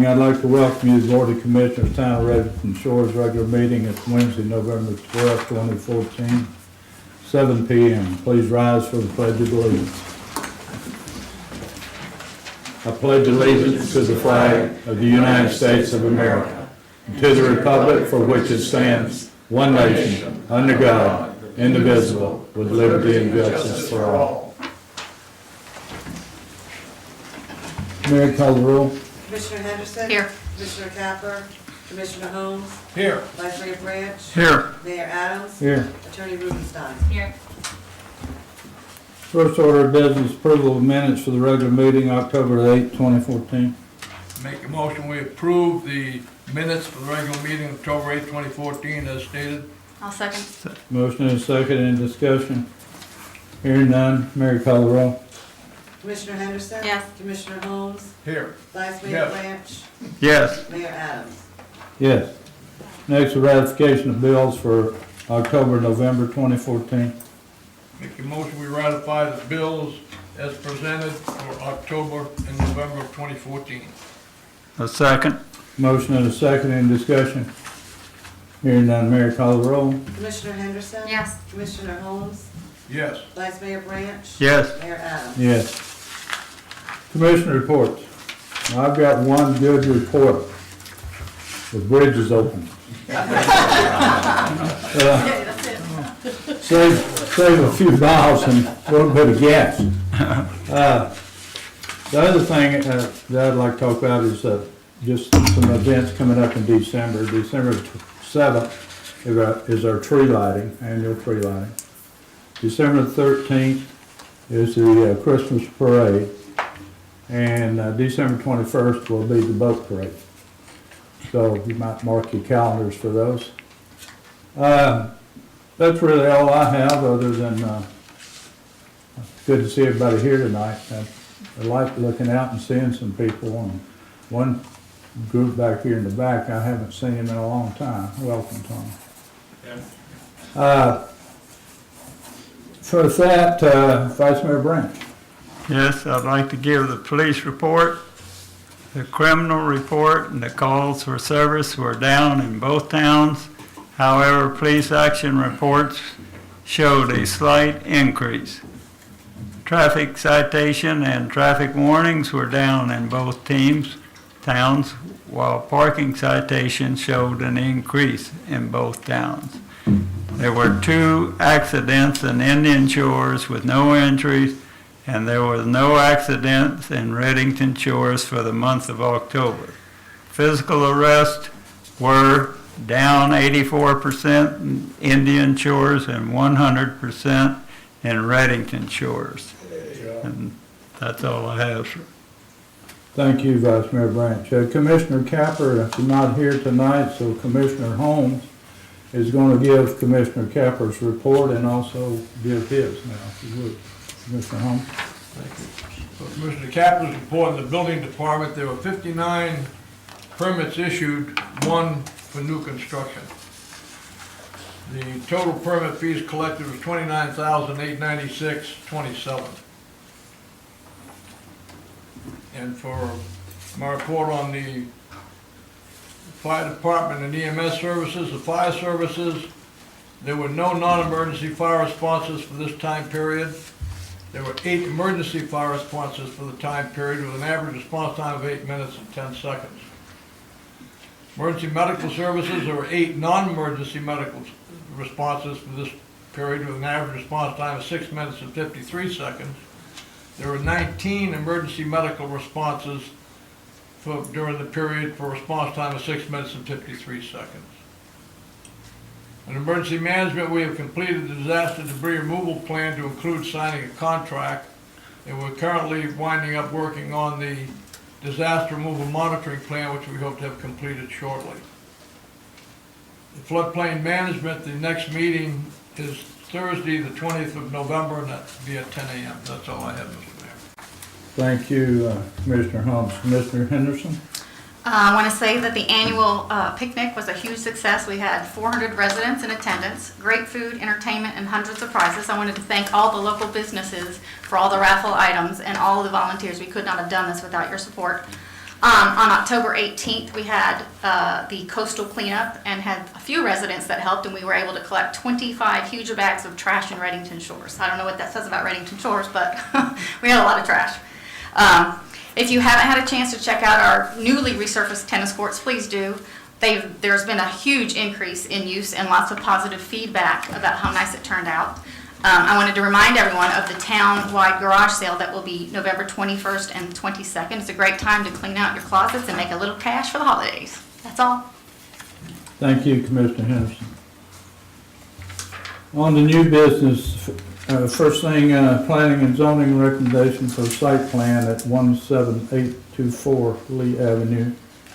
I'd like to welcome you to the Board of Commissioners, Town of Redington Shores regular meeting. It's Wednesday, November 12th, 2014, 7 p.m. Please rise for the Pledge of Allegiance. I pledge allegiance to the flag of the United States of America, and to the republic for which it stands, one nation, under God, indivisible, with liberty and justice for all. Mary, call the roll. Commissioner Henderson? Here. Commissioner Capper? Commissioner Holmes? Here. Vice Mayor Branch? Here. Mayor Adams? Here. Attorney Rubenstein? Here. First order of business, approval of minutes for the regular meeting, October 8th, 2014. Make a motion, we approve the minutes for the regular meeting October 8, 2014 as stated. I'll second. Motion is second, any discussion? Hearing none, Mary, call the roll. Commissioner Henderson? Yes. Commissioner Holmes? Here. Vice Mayor Yes. Branch? Yes. Mayor Adams? Yes. Next, the ratification of bills for October, November 2014. Make a motion, we ratify the bills as presented for October and November of 2014. A second. Motion and a second, any discussion? Hearing none, Mary, call the roll. Commissioner Henderson? Yes. Commissioner Holmes? Yes. Vice Mayor Branch? Yes. Mayor Adams? Yes. Commissioner reports. I've got one good report. The bridge is open. Save a few miles and a little bit of gas. The other thing that I'd like to talk about is just some events coming up in December. December 7th is our tree lighting, annual tree lighting. December 13th is the Christmas parade, and December 21st will be the boat parade. So you might mark your calendars for those. That's really all I have, other than it's good to see everybody here tonight. I like looking out and seeing some people, and one group back here in the back, I haven't seen him in a long time. Welcome, Tom. For that, Vice Mayor Branch. Yes, I'd like to give the police report, the criminal report, and the calls for service were down in both towns. However, police action reports showed a slight increase. Traffic citation and traffic warnings were down in both towns, while parking citations showed an increase in both towns. There were 2 accidents in Indian Shores with no injuries, and there was no accidents in Redington Shores for the month of October. Physical arrests were down 84% in Indian Shores and 100% in Redington Shores. And that's all I have, sir. Thank you, Vice Mayor Branch. Commissioner Capper is not here tonight, so Commissioner Holmes is going to give Commissioner Capper's report and also give his now, if you would. Commissioner Holmes. So Commissioner Kaplan's report in the building department, there were 59 permits issued, 1 for new construction. The total permit fees collected was $29,896.27. And for my report on the fire department and EMS services, the fire services, there were no non-emergency fire responses for this time period. There were 8 emergency fire responses for the time period with an average response time of 8 minutes and 10 seconds. Emergency medical services, there were 8 non-emergency medical responses for this period with an average response time of 6 minutes and 53 seconds. There were 19 emergency medical responses during the period for a response time of 6 minutes and 53 seconds. In emergency management, we have completed the disaster debris removal plan to include signing a contract, and we're currently winding up working on the disaster removal monitoring plan, which we hope to have completed shortly. The floodplain management, the next meeting is Thursday, the 20th of November, and that'll be at 10 a.m. That's all I have, Mr. Mayor. Thank you, Commissioner Holmes. Commissioner Henderson. I want to say that the annual picnic was a huge success. We had 400 residents in attendance, great food, entertainment, and hundreds of prizes. I wanted to thank all the local businesses for all the raffle items and all the volunteers. We could not have done this without your support. On October 18th, we had the coastal cleanup and had a few residents that helped, and we were able to collect 25 huge bags of trash in Reddington Shores. I don't know what that says about Reddington Shores, but we had a lot of trash. If you haven't had a chance to check out our newly resurfaced tennis courts, please do. There's been a huge increase in use and lots of positive feedback about how nice it turned out. I wanted to remind everyone of the town-wide garage sale that will be November 21st and 22nd. It's a great time to clean out your closets and make a little cash for the holidays. That's all. Thank you, Commissioner Henderson. On the new business, first thing, planning and zoning recommendation for site plan at 17824 Lee Avenue.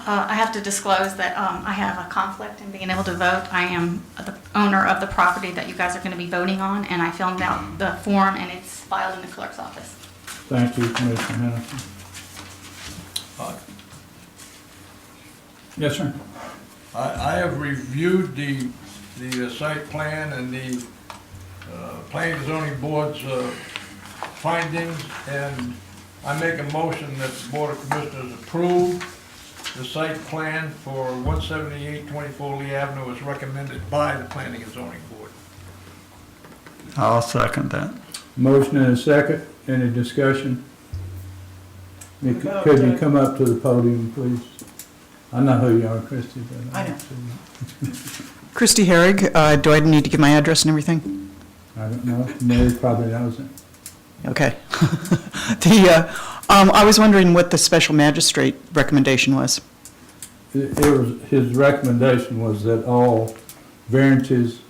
I have to disclose that I have a conflict in being able to vote. I am the owner of the property that you guys are going to be voting on, and I filled out the form, and it's filed in the clerk's office. Thank you, Commissioner Henderson. Yes, sir. I have reviewed the site plan and the planning and zoning board's findings, and I make a motion that the Board of Commissioners approve the site plan for 17824 Lee Avenue as recommended by the Planning and Zoning Board. I'll second that. Motion and a second. Any discussion? Could you come up to the podium, please? I know who you are, Christie. But I know. Christy Herrig, do I need to give my address and everything? I don't know. Mary probably knows it. Okay. I was wondering what the special magistrate recommendation was. His recommendation was that all variances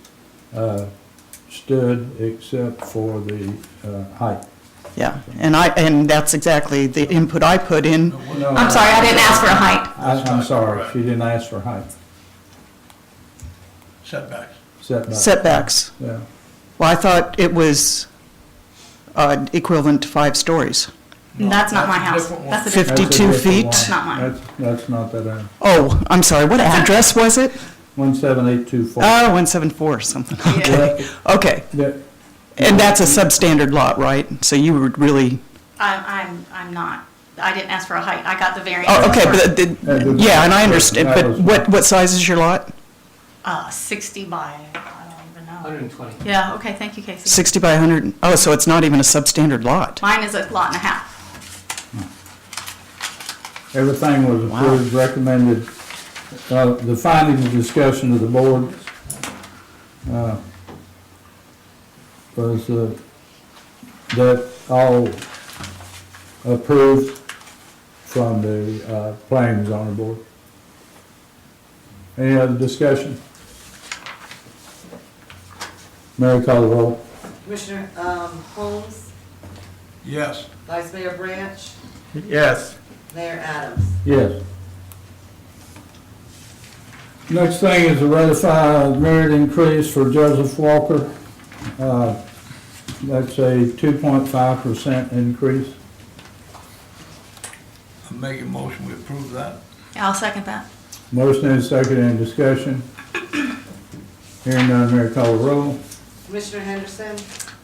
stood except for the height. Yeah, and that's exactly the input I put in. No, I'm sorry, I didn't ask for a height. I'm sorry, she didn't ask for height. Setbacks. Setbacks. Yeah. Well, I thought it was equivalent to 5 stories. That's not my a house. different one. That's a That's a different. 52 different feet? one. That's not mine. That's not that, Oh, I'm sorry, what address was it? 17824. Oh, 174 something. Okay. Okay, Yeah. and that's a substandard lot, right? So you would really, I'm not. I didn't ask for a height. I got the variance. oh, okay, for, but, yeah, and I understand, but what size is your lot? 60 by, I don't even know. 120. Yeah, okay, thank you, Casey. 60 by 100, oh, so it's not even a substandard lot. Mine is a lot and a half. Everything was approved, recommended. The findings and discussion of the board was that all approved from the planning and zoning board. Any other discussion? Mary, call the roll. Commissioner Holmes, Yes. Vice Mayor Branch, Yes. Mayor Adams. Yes. Next thing is to ratify merit increase for Joseph Walker. That's a 2.5% increase. I'm making a motion, we approve that. I'll second that. Motion and second, any discussion? Hearing none, Mary, call the roll. Commissioner Henderson,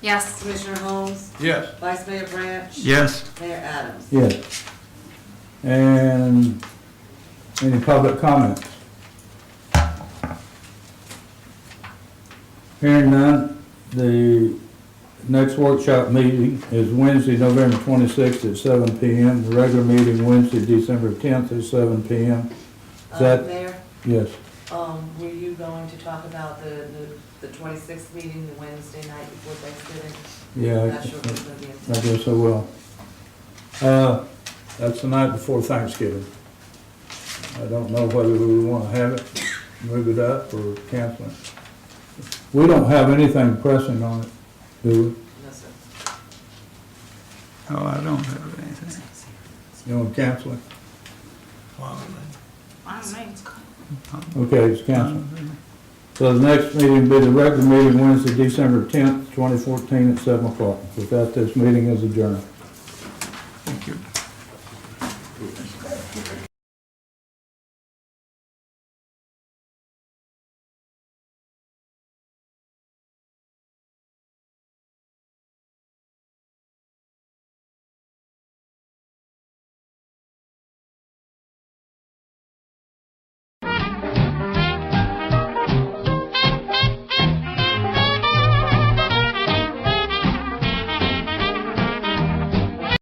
Yes. Commissioner Holmes, Yes. Vice Mayor Branch. Yes. Mayor Adams. Yes. And any public comments? Hearing none, the next workshop meeting is Wednesday, November 26th at 7 p.m. The regular meeting Wednesday, December 10th at 7 p.m. Is that, Mayor, yes, were you going to talk about the 26th meeting, the Wednesday night before Thanksgiving? yeah, Not sure if it's gonna be a- I guess I will. That's the night before Thanksgiving. I don't know whether we want to have it, move it up, or cancel it. We don't have anything pressing on it, do No, sir. Oh, I don't have anything. we? You want to cancel it? I don't know. Okay, it's canceled. So the next meeting will be the regular meeting Wednesday, December 10th, 2014 at 7 o'clock. With that, this meeting is adjourned.